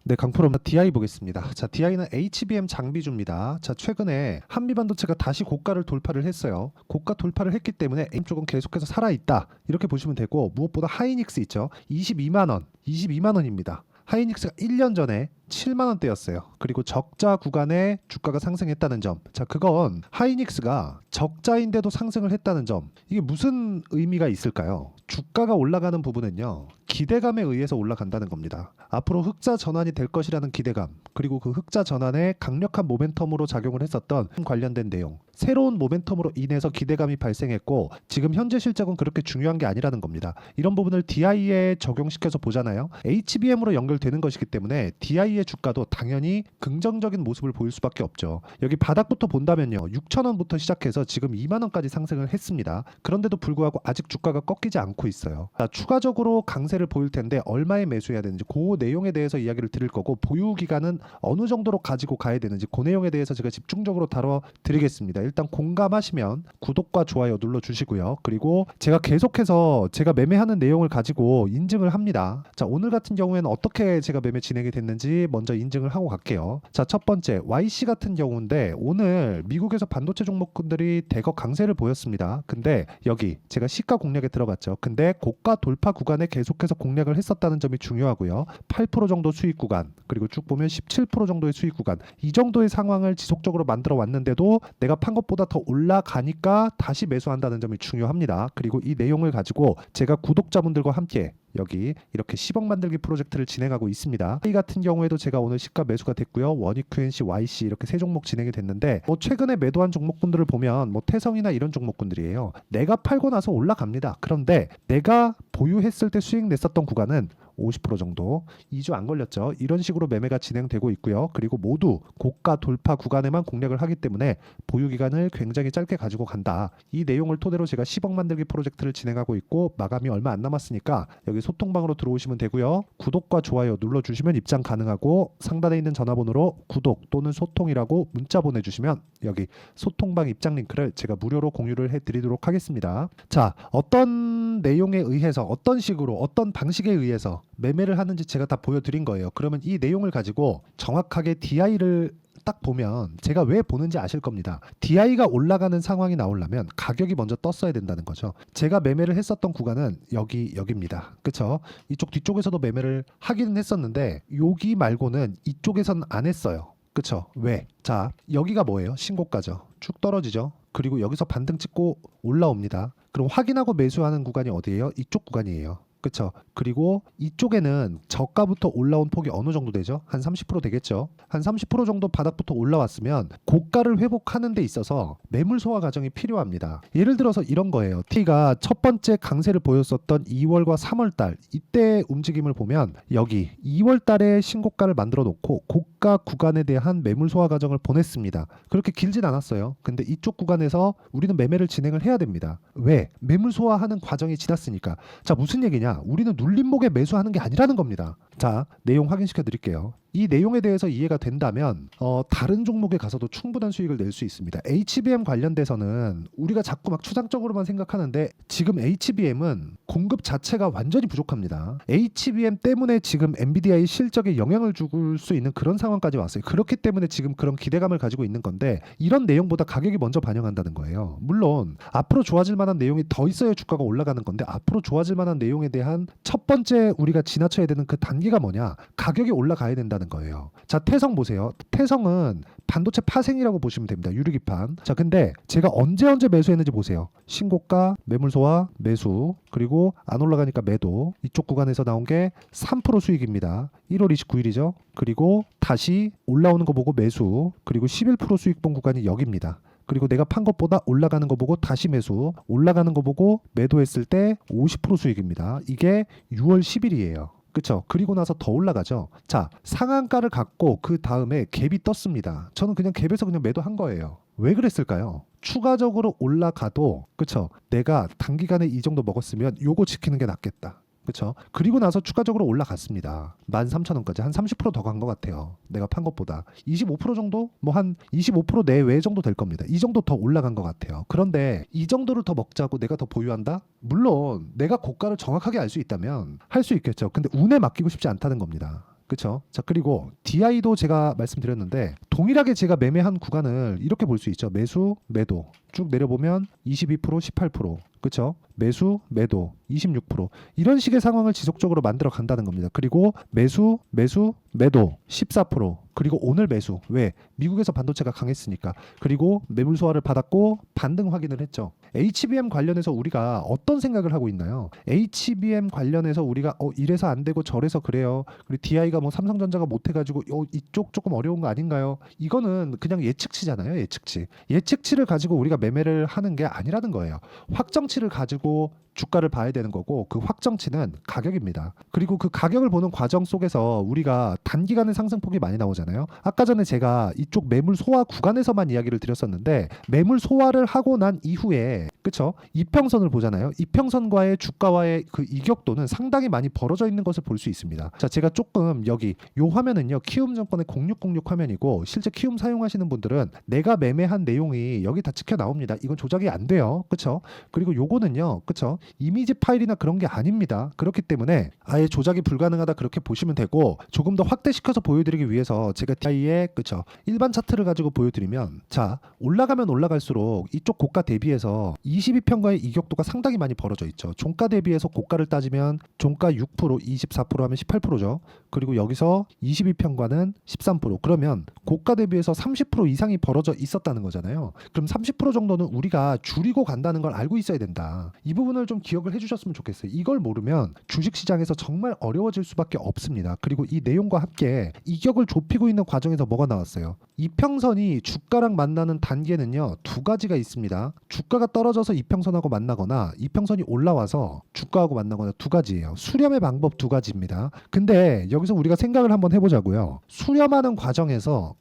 네, 강프로 DI 보겠습니다. 자, DI는 HBM 장비주입니다. 자, 최근에 한미반도체가 다시 고가를 돌파를 했어요. 고가 돌파를 했기 때문에 M 쪽은 계속해서 살아있다. 이렇게 보시면 되고, 무엇보다 하이닉스 있죠. 22만 원, 22만 원입니다. 하이닉스가 1년 전에 7만 원대였어요. 그리고 적자 구간에 주가가 상승했다는 점. 자, 그건 하이닉스가 적자인데도 상승을 했다는 점. 이게 무슨 의미가 있을까요? 주가가 올라가는 부분은요, 기대감에 의해서 올라간다는 겁니다. 앞으로 흑자 전환이 될 것이라는 기대감, 그리고 그 흑자 전환에 강력한 모멘텀으로 작용을 했었던 관련된 내용, 새로운 모멘텀으로 인해서 기대감이 발생했고, 지금 현재 실적은 그렇게 중요한 게 아니라는 겁니다. 이런 부분을 DI에 적용시켜서 보잖아요. HBM으로 연결되는 것이기 때문에 DI의 주가도 당연히 긍정적인 모습을 보일 수밖에 없죠. 여기 바닥부터 본다면요, 6,000원부터 시작해서 지금 2만 원까지 상승을 했습니다. 그런데도 불구하고 아직 주가가 꺾이지 않고 있어요. 자, 추가적으로 강세를 보일 텐데 얼마에 매수해야 되는지 그 내용에 대해서 이야기를 드릴 거고, 보유 기간은 어느 정도로 가지고 가야 되는지 그 내용에 대해서 제가 집중적으로 다뤄드리겠습니다. 일단 공감하시면 구독과 좋아요 눌러주시고요. 그리고 제가 계속해서 제가 매매하는 내용을 가지고 인증을 합니다. 자, 오늘 같은 경우에는 어떻게 제가 매매 진행이 됐는지 먼저 인증을 하고 갈게요. 자, 첫 번째 YC 같은 경우인데, 오늘 미국에서 반도체 종목군들이 대거 강세를 보였습니다. 근데 여기 제가 시가 공략에 들어갔죠. 근데 고가 돌파 구간에 계속해서 공략을 했었다는 점이 중요하고요. 8% 정도 수익 구간, 그리고 쭉 보면 17% 정도의 수익 구간, 이 정도의 상황을 지속적으로 만들어 왔는데도 내가 판 것보다 더 올라가니까 다시 매수한다는 점이 중요합니다. 그리고 이 내용을 가지고 제가 구독자분들과 함께 여기 이렇게 10억 만들기 프로젝트를 진행하고 있습니다. 이 같은 경우에도 제가 오늘 시가 매수가 됐고요. 원익 QNC, YC 이렇게 세 종목 진행이 됐는데, 최근에 매도한 종목군들을 보면 태성이나 이런 종목군들이에요. 내가 팔고 나서 올라갑니다. 그런데 내가 보유했을 때 수익 냈었던 구간은 50% 정도, 2주 안 걸렸죠. 이런 식으로 매매가 진행되고 있고요. 그리고 모두 고가 돌파 구간에만 공략을 하기 때문에 보유 기간을 굉장히 짧게 가지고 간다. 이 내용을 토대로 제가 10억 만들기 프로젝트를 진행하고 있고, 마감이 얼마 안 남았으니까 여기 소통방으로 들어오시면 되고요. 구독과 좋아요 눌러주시면 입장 가능하고, 상단에 있는 전화번호로 구독 또는 소통이라고 문자 보내주시면 여기 소통방 입장 링크를 제가 무료로 공유를 해드리도록 하겠습니다. 자, 어떤 내용에 의해서, 어떤 식으로, 어떤 방식에 의해서 매매를 하는지 제가 다 보여드린 거예요. 그러면 이 내용을 가지고 정확하게 DI를 딱 보면 제가 왜 보는지 아실 겁니다. DI가 올라가는 상황이 나오려면 가격이 먼저 떴어야 된다는 거죠. 제가 매매를 했었던 구간은 여기입니다. 그쵸? 이쪽 뒤쪽에서도 매매를 하기는 했었는데 여기 말고는 이쪽에선 안 했어요. 그쵸? 왜? 자, 여기가 뭐예요? 신고가죠. 쭉 떨어지죠. 그리고 여기서 반등 찍고 올라옵니다. 그럼 확인하고 매수하는 구간이 어디예요? 이쪽 구간이에요. 그쵸? 그리고 이쪽에는 저가부터 올라온 폭이 어느 정도 되죠? 한 30% 되겠죠? 한 30% 정도 바닥부터 올라왔으면 고가를 회복하는 데 있어서 매물 소화 과정이 필요합니다. 예를 들어서 이런 거예요. T가 첫 번째 강세를 보였었던 2월과 3월 달, 이때 움직임을 보면 여기 2월 달에 신고가를 만들어 놓고 고가 구간에 대한 매물 소화 과정을 보냈습니다. 그렇게 길진 않았어요. 근데 이쪽 구간에서 우리는 매매를 진행을 해야 됩니다. 왜? 매물 소화하는 과정이 지났으니까. 자, 무슨 얘기냐? 우리는 눌림목에 매수하는 게 아니라는 겁니다. 자, 내용 확인시켜 드릴게요. 이 내용에 대해서 이해가 된다면 다른 종목에 가서도 충분한 수익을 낼 수 있습니다. HBM 관련돼서는 우리가 자꾸 막 추상적으로만 생각하는데, 지금 HBM은 공급 자체가 완전히 부족합니다. HBM 때문에 지금 엔비디아의 실적에 영향을 줄 수 있는 그런 상황까지 왔어요. 그렇기 때문에 지금 그런 기대감을 가지고 있는 건데, 이런 내용보다 가격이 먼저 반영한다는 거예요. 물론 앞으로 좋아질 만한 내용이 더 있어야 주가가 올라가는 건데, 앞으로 좋아질 만한 내용에 대한 첫 번째 우리가 지나쳐야 되는 그 단계가 뭐냐? 가격이 올라가야 된다는 거예요. 자, 태성 보세요. 태성은 반도체 파생이라고 보시면 됩니다. 유리기판. 자, 근데 제가 언제 매수했는지 보세요. 신고가, 매물 소화, 매수, 그리고 안 올라가니까 매도. 이쪽 구간에서 나온 게 3% 수익입니다. 1월 29일이죠. 그리고 다시 올라오는 거 보고 매수, 그리고 11% 수익 본 구간이 여기입니다. 그리고 내가 판 것보다 올라가는 거 보고 다시 매수, 올라가는 거 보고 매도했을 때 50% 수익입니다. 이게 6월 10일이에요. 그쵸? 그리고 나서 더 올라가죠. 자, 상한가를 갖고 그 다음에 갭이 떴습니다. 저는 그냥 갭에서 그냥 매도한 거예요. 왜 그랬을까요? 추가적으로 올라가도, 그쵸? 내가 단기간에 이 정도 먹었으면 요거 지키는 게 낫겠다. 그렇죠? 그리고 나서 추가적으로 올라갔습니다. 13,000원까지 한 30% 더 간 것 같아요. 내가 판 것보다 25% 정도? 뭐 한 25% 내외 정도 될 겁니다. 이 정도 더 올라간 것 같아요. 그런데 이 정도를 더 먹자고 내가 더 보유한다? 물론 내가 고가를 정확하게 알 수 있다면 할 수 있겠죠. 근데 운에 맡기고 싶지 않다는 겁니다. 그쵸? 자, 그리고 DI도 제가 말씀드렸는데 동일하게 제가 매매한 구간을 이렇게 볼 수 있죠. 매수, 매도 쭉 내려보면 22%, 18%, 그쵸? 매수, 매도 26%, 이런 식의 상황을 지속적으로 만들어 간다는 겁니다. 그리고 매수, 매수, 매도 14%, 그리고 오늘 매수. 왜? 미국에서 반도체가 강했으니까. 그리고 매물 소화를 받았고 반등 확인을 했죠. HBM 관련해서 우리가 어떤 생각을 하고 있나요? HBM 관련해서 우리가 이래서 안 되고 저래서 그래요. 그리고 DI가 뭐 삼성전자가 못 해가지고 이쪽 조금 어려운 거 아닌가요? 이거는 그냥 예측치잖아요. 예측치. 예측치를 가지고 우리가 매매를 하는 게 아니라는 거예요. 확정치를 가지고 주가를 봐야 되는 거고, 그 확정치는 가격입니다. 그리고 그 가격을 보는 과정 속에서 우리가 단기간에 상승폭이 많이 나오잖아요. 아까 전에 제가 이쪽 매물 소화 구간에서만 이야기를 드렸었는데, 매물 소화를 하고 난 이후에, 그쵸? 이평선을 보잖아요. 이평선과의 주가와의 그 이격도는 상당히 많이 벌어져 있는 것을 볼 수 있습니다. 자, 제가 조금 여기 요 화면은요, 키움증권의 0606 화면이고, 실제 키움 사용하시는 분들은 내가 매매한 내용이 여기 다 찍혀 나옵니다. 이건 조작이 안 돼요. 그쵸? 그리고 요거는요, 그쵸? 이미지 파일이나 그런 게 아닙니다. 그렇기 때문에 아예 조작이 불가능하다, 그렇게 보시면 되고, 조금 더 확대시켜서 보여드리기 위해서 제가 DI의 그쵸 일반 차트를 가지고 보여드리면, 자, 올라가면 올라갈수록 이쪽 고가 대비해서 22평가의 이격도가 상당히 많이 벌어져 있죠. 종가 대비해서 고가를 따지면 종가 6%, 24% 하면 18%죠. 그리고 여기서 22평가는 13%. 그러면 고가 대비해서 30% 이상이 벌어져 있었다는 거잖아요. 그럼 30% 정도는 우리가 줄이고 간다는 걸 알고 있어야 된다. 이 부분을 좀 기억을 해주셨으면 좋겠어요. 이걸 모르면 주식시장에서 정말 어려워질 수밖에 없습니다. 그리고 이 내용과 함께 이격을 좁히고 있는 과정에서 뭐가 나왔어요? 이평선이 주가랑 만나는 단계는요, 두 가지가 있습니다. 주가가 떨어져서 이평선하고 만나거나 이평선이 올라와서 주가하고 만나거나, 두 가지예요. 수렴의 방법 두 가지입니다. 근데 여기서 우리가 생각을 한번 해보자고요. 수렴하는 과정에서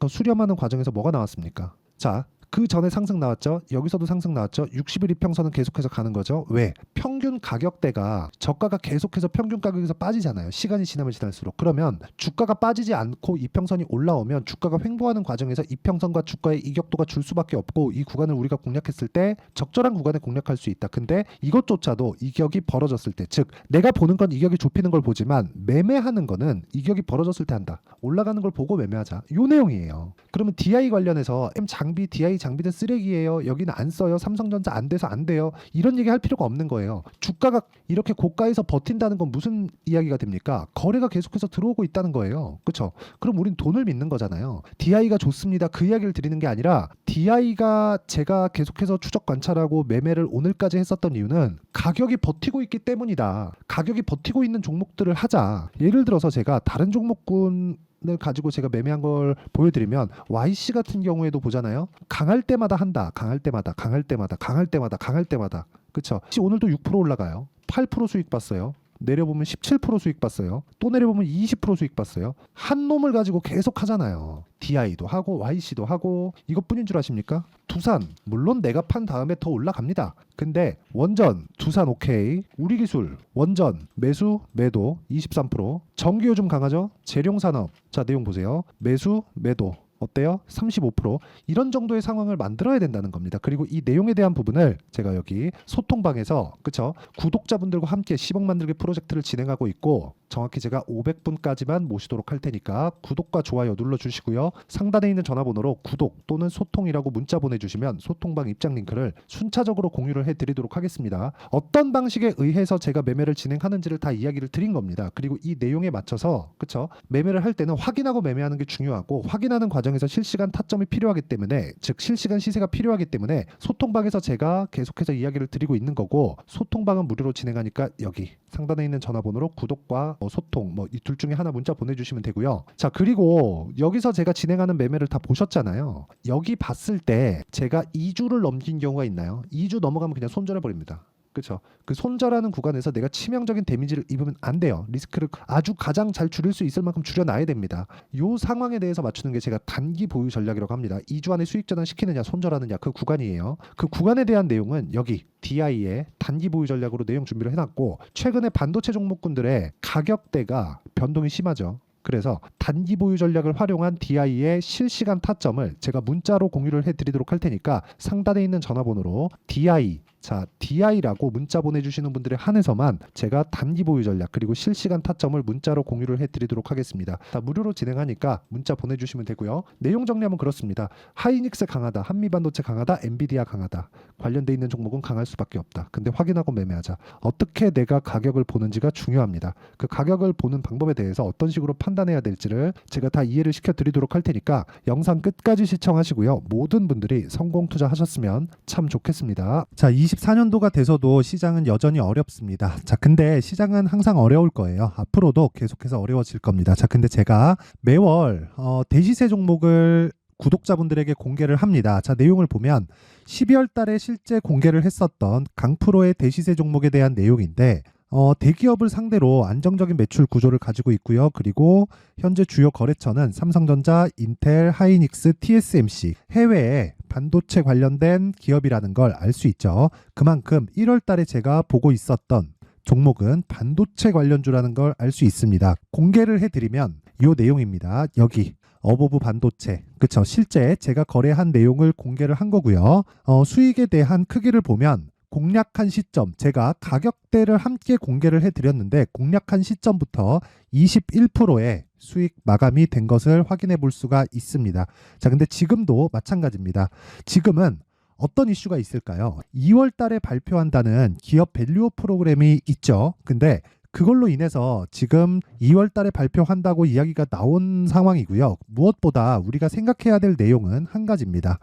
뭐가 나왔습니까? 자, 그 전에 상승 나왔죠. 여기서도 상승 나왔죠. 60일 이평선은 계속해서 가는 거죠. 왜? 평균 가격대가, 저가가 계속해서 평균 가격에서 빠지잖아요. 시간이 지나면 지날수록. 그러면 주가가 빠지지 않고 이평선이 올라오면 주가가 횡보하는 과정에서 이평선과 주가의 이격도가 줄 수밖에 없고, 이 구간을 우리가 공략했을 때 적절한 구간에 공략할 수 있다. 근데 이것조차도 이격이 벌어졌을 때, 즉 내가 보는 건 이격이 좁히는 걸 보지만 매매하는 거는 이격이 벌어졌을 때 한다. 올라가는 걸 보고 매매하자. 요 내용이에요. 그러면 DI 관련해서 DI 장비는 쓰레기예요. 여기는 안 써요. 삼성전자 안 돼서 안 돼요. 이런 얘기 할 필요가 없는 거예요. 주가가 이렇게 고가에서 버틴다는 건 무슨 이야기가 됩니까? 거래가 계속해서 들어오고 있다는 거예요. 그렇죠? 그럼 우린 돈을 믿는 거잖아요. DI가 좋습니다. 그 이야기를 드리는 게 아니라, DI가 제가 계속해서 추적 관찰하고 매매를 오늘까지 했었던 이유는 가격이 버티고 있기 때문이다. 가격이 버티고 있는 종목들을 하자. 예를 들어서 제가 다른 종목군 을 가지고 제가 매매한 걸 보여드리면, YC 같은 경우에도 보잖아요. 강할 때마다 한다. 강할 때마다. 그쵸? 오늘도 6% 올라가요. 8% 수익 봤어요. 내려보면 17% 수익 봤어요. 또 내려보면 20% 수익 봤어요. 한 놈을 가지고 계속 하잖아요. DI도 하고 YC도 하고. 이것뿐인 줄 아십니까? 두산, 물론 내가 판 다음에 더 올라갑니다. 근데 원전, 두산 오케이. 우리기술, 원전, 매수, 매도 23%. 전기 요즘 강하죠? 재룡산업. 자, 내용 보세요. 매수, 매도. 어때요? 35%. 이런 정도의 상황을 만들어야 된다는 겁니다. 그리고 이 내용에 대한 부분을 제가 여기 소통방에서, 그쵸? 구독자분들과 함께 10억 만들기 프로젝트를 진행하고 있고, 정확히 제가 500분까지만 모시도록 할 테니까 구독과 좋아요 눌러주시고요. 상단에 있는 전화번호로 구독 또는 소통이라고 문자 보내주시면 소통방 입장 링크를 순차적으로 공유를 해드리도록 하겠습니다. 어떤 방식에 의해서 제가 매매를 진행하는지를 다 이야기를 드린 겁니다. 그리고 이 내용에 맞춰서, 그쵸? 매매를 할 때는 확인하고 매매하는 게 중요하고, 확인하는 과정에서 실시간 타점이 필요하기 때문에, 즉 실시간 시세가 필요하기 때문에 소통방에서 제가 계속해서 이야기를 드리고 있는 거고, 소통방은 무료로 진행하니까 여기 상단에 있는 전화번호로 구독과 소통, 이 둘 중에 하나 문자 보내주시면 되고요. 자, 그리고 여기서 제가 진행하는 매매를 다 보셨잖아요. 여기 봤을 때 제가 2주를 넘긴 경우가 있나요? 2주 넘어가면 그냥 손절해 버립니다. 그렇죠? 그 손절하는 구간에서 내가 치명적인 데미지를 입으면 안 돼요. 리스크를 아주 가장 잘 줄일 수 있을 만큼 줄여놔야 됩니다. 이 상황에 대해서 맞추는 게 제가 단기 보유 전략이라고 합니다. 2주 안에 수익 전환 시키느냐 손절하느냐, 그 구간이에요. 그 구간에 대한 내용은 여기 DI의 단기 보유 전략으로 내용 준비를 해놨고, 최근에 반도체 종목군들의 가격대가 변동이 심하죠. 그래서 단기 보유 전략을 활용한 DI의 실시간 타점을 제가 문자로 공유를 해드리도록 할 테니까 상단에 있는 전화번호로 DI, 자 DI라고 문자 보내주시는 분들에 한해서만 제가 단기 보유 전략 그리고 실시간 타점을 문자로 공유를 해드리도록 하겠습니다. 다 무료로 진행하니까 문자 보내주시면 되고요. 내용 정리하면 그렇습니다. 하이닉스 강하다, 한미반도체 강하다, 엔비디아 강하다. 관련돼 있는 종목은 강할 수밖에 없다. 근데 확인하고 매매하자. 어떻게 내가 가격을 보는지가 중요합니다. 그 가격을 보는 방법에 대해서 어떤 식으로 판단해야 될지를 제가 다 이해를 시켜드리도록 할 테니까 영상 끝까지 시청하시고요. 모든 분들이 성공 투자하셨으면 참 좋겠습니다. 자, 24년도가 돼서도 시장은 여전히 어렵습니다. 자, 근데 시장은 항상 어려울 거예요. 앞으로도 계속해서 어려워질 겁니다. 자, 근데 제가 매월 대시세 종목을 구독자분들에게 공개를 합니다. 자, 내용을 보면 12월 달에 실제 공개를 했었던 강프로의 대시세 종목에 대한 내용인데 대기업을 상대로 안정적인 매출 구조를 가지고 있고요. 그리고 현재 주요 거래처는 삼성전자, 인텔, 하이닉스, TSMC, 해외에 반도체 관련된 기업이라는 걸 알 수 있죠. 그만큼 1월 달에 제가 보고 있었던 종목은 반도체 관련주라는 걸 알 수 있습니다. 공개를 해드리면 이 내용입니다. 여기 어보브 반도체, 그쵸? 실제 제가 거래한 내용을 공개를 한 거고요. 수익에 대한 크기를 보면 공략한 시점, 제가 가격대를 함께 공개를 해드렸는데 공략한 시점부터 21%의 수익 마감이 된 것을 확인해 볼 수가 있습니다. 자, 근데 지금도 마찬가지입니다. 지금은 어떤 이슈가 있을까요? 2월 달에 발표한다는 기업 밸류업 프로그램이 있죠. 근데 그걸로 인해서 지금 2월 달에 발표한다고 이야기가 나온 상황이고요. 무엇보다 우리가 생각해야 될 내용은 한 가지입니다.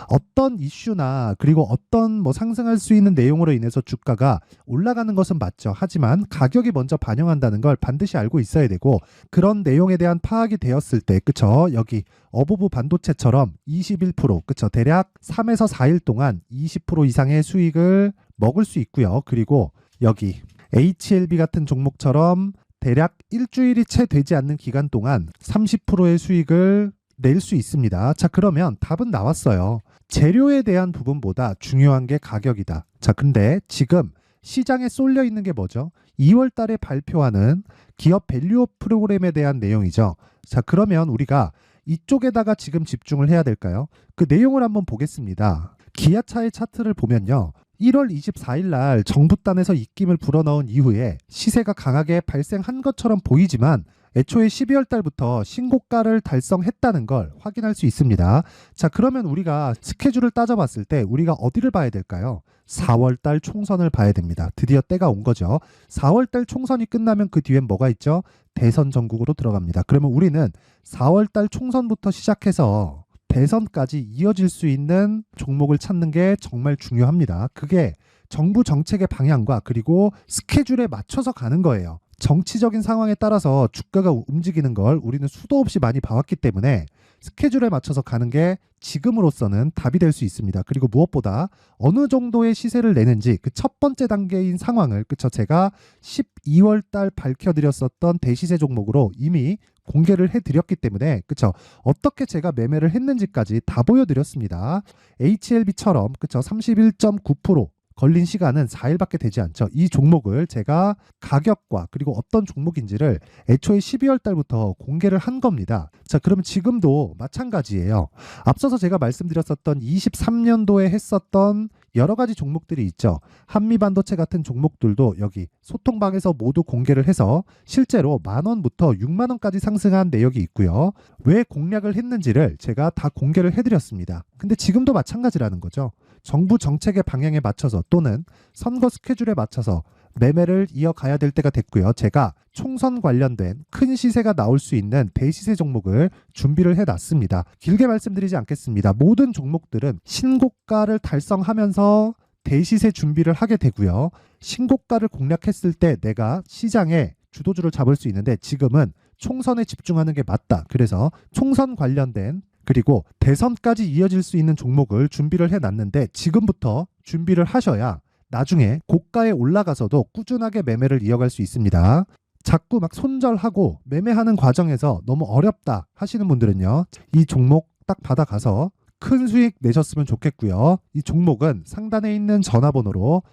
어떤 이슈나 그리고 어떤 상승할 수 있는 내용으로 인해서 주가가 올라가는 것은 맞죠. 하지만 가격이 먼저 반영한다는 걸 반드시 알고 있어야 되고 그런 내용에 대한 파악이 되었을 때 그쵸? 여기 어보브 반도체처럼 21% 그쵸? 대략 3에서 4일 동안 20% 이상의 수익을 먹을 수 있고요. 그리고 여기 HLB 같은 종목처럼 대략 일주일이 채 되지 않는 기간 동안 30%의 수익을 낼 수 있습니다. 자, 그러면 답은 나왔어요. 재료에 대한 부분보다 중요한 게 가격이다. 자, 근데 지금 시장에 쏠려 있는 게 뭐죠? 2월 달에 발표하는 기업 밸류업 프로그램에 대한 내용이죠. 자, 그러면 우리가 이쪽에다가 지금 집중을 해야 될까요? 그 내용을 한번 보겠습니다. 기아차의 차트를 보면요. 1월 24일 날 정부단에서 입김을 불어넣은 이후에 시세가 강하게 발생한 것처럼 보이지만 애초에 12월 달부터 신고가를 달성했다는 걸 확인할 수 있습니다. 자, 그러면 우리가 스케줄을 따져봤을 때 우리가 어디를 봐야 될까요? 4월 달 총선을 봐야 됩니다. 드디어 때가 온 거죠. 4월 달 총선이 끝나면 그 뒤엔 뭐가 있죠? 대선 전국으로 들어갑니다. 그러면 우리는 4월 달 총선부터 시작해서 대선까지 이어질 수 있는 종목을 찾는 게 정말 중요합니다. 그게 정부 정책의 방향과 그리고 스케줄에 맞춰서 가는 거예요. 정치적인 상황에 따라서 주가가 움직이는 걸 우리는 수도 없이 많이 봐왔기 때문에 스케줄에 맞춰서 가는 게 지금으로서는 답이 될 수 있습니다. 그리고 무엇보다 어느 정도의 시세를 내는지 그 첫 번째 단계인 상황을 그쵸 제가 12월 달 밝혀드렸었던 대시세 종목으로 이미 공개를 해드렸기 때문에 그쵸 어떻게 제가 매매를 했는지까지 다 보여드렸습니다. HLB처럼 그쵸 31.9% 걸린 시간은 4일밖에 되지 않죠. 이 종목을 제가 가격과 그리고 어떤 종목인지를 애초에 12월 달부터 공개를 한 겁니다. 자, 그러면 지금도 마찬가지예요. 앞서서 제가 말씀드렸었던 23년도에 했었던 여러 가지 종목들이 있죠. 한미반도체 같은 종목들도 여기 소통방에서 모두 공개를 해서 실제로 10,000원부터 60,000원까지 상승한 내역이 있고요. 왜 공략을 했는지를 제가 다 공개를 해드렸습니다. 근데 지금도 마찬가지라는 거죠. 정부 정책의 방향에 맞춰서 또는 선거 스케줄에 맞춰서 매매를 이어가야 될 때가 됐고요. 제가 총선 관련된 큰 시세가 나올 수 있는 대시세 종목을 준비를 해놨습니다. 길게 말씀드리지 않겠습니다. 모든 종목들은 신고가를 달성하면서 대시세 준비를 하게 되고요. 신고가를 공략했을 때 내가 시장에 주도주를 잡을 수 있는데 지금은 총선에 집중하는 게 맞다. 그래서 총선 관련된 그리고 대선까지 이어질 수 있는 종목을 준비를 해놨는데 지금부터 준비를 하셔야 나중에 고가에 올라가서도 꾸준하게 매매를 이어갈 수 있습니다. 자꾸 막 손절하고 매매하는 과정에서 너무 어렵다 하시는 분들은요. 이 종목 딱 받아가서 큰 수익 내셨으면 좋겠고요. 이 종목은 상단에 있는 전화번호로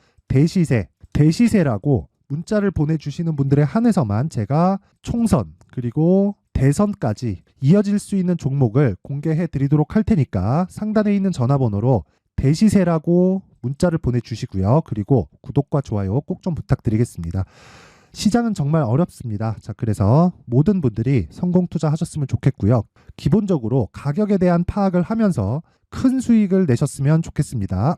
대시세라고 문자를 보내주시는 분들에 한해서만 제가 총선 그리고 대선까지 이어질 수 있는 종목을 공개해 드리도록 할 테니까 상단에 있는 전화번호로 대시세라고 문자를 보내주시고요. 그리고 구독과 좋아요 꼭 좀 부탁드리겠습니다. 시장은 정말 어렵습니다. 자, 그래서 모든 분들이 성공 투자하셨으면 좋겠고요. 기본적으로 가격에 대한 파악을 하면서 큰 수익을 내셨으면 좋겠습니다.